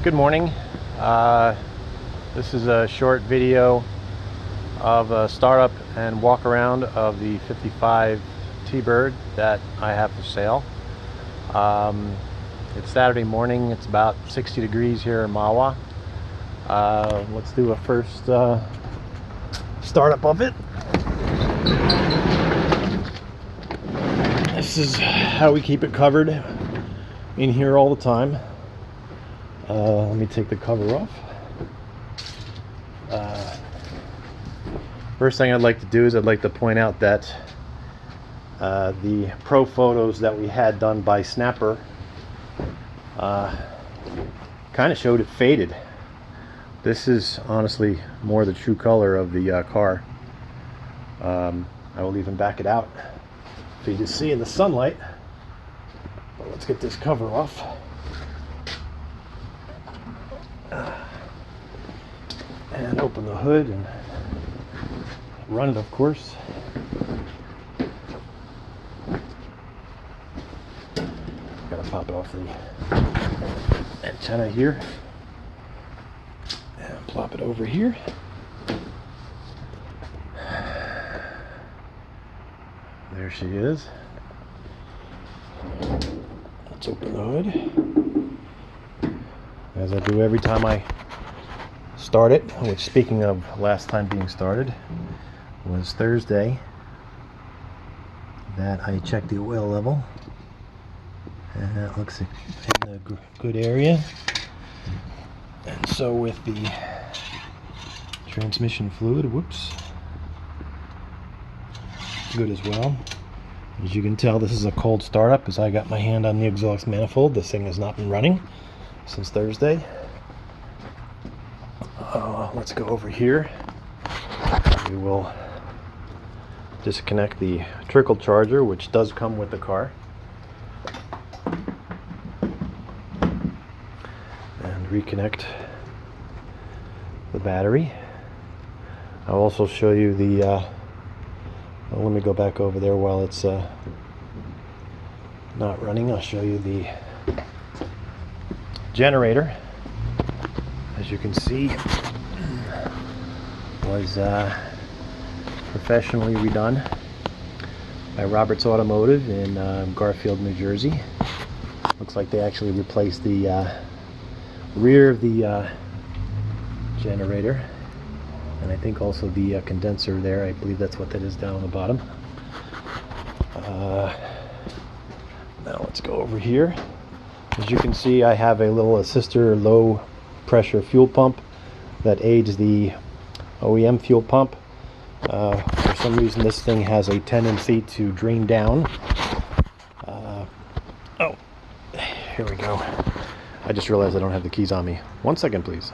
Good morning. This is a short video of a startup and walk around of the 55 T-Bird that I have for sale. It's Saturday morning. It's about 60 degrees here in Mahwah. Let's do a first startup of it. This is how we keep it covered in here all the time. Let me take the cover off. First thing I'd like to do is I'd like to point out that the pro photos that we had done by Snapper kind of showed it faded. This is honestly more the true color of the car. I will even back it out for you to see in the sunlight. But let's get this cover off. And open the hood and run it, of course. Gotta pop it off the antenna here and plop it over here. There she is. Let's open the hood, as I do every time I start it, which, speaking of last time being started, was Thursday that I checked the oil level, and that looks in a good area. And so with the transmission fluid, whoops, good as well. As you can tell, this is a cold startup as I got my hand on the exhaust manifold. This thing has not been running since Thursday. Let's go over here. We will disconnect the trickle charger, which does come with the car, and reconnect the battery. I'll also show you the well, let me go back over there while it's not running. I'll show you the generator. As you can see, was professionally redone by Roberts Automotive in Garfield, New Jersey. Looks like they actually replaced the rear of the generator, and I think also the condenser there. I believe that's what that is down on the bottom. Now let's go over here. As you can see, I have a little sister low pressure fuel pump that aids the OEM fuel pump. For some reason this thing has a tendency to drain down. Oh, here we go. I just realized I don't have the keys on me. 1 second, please.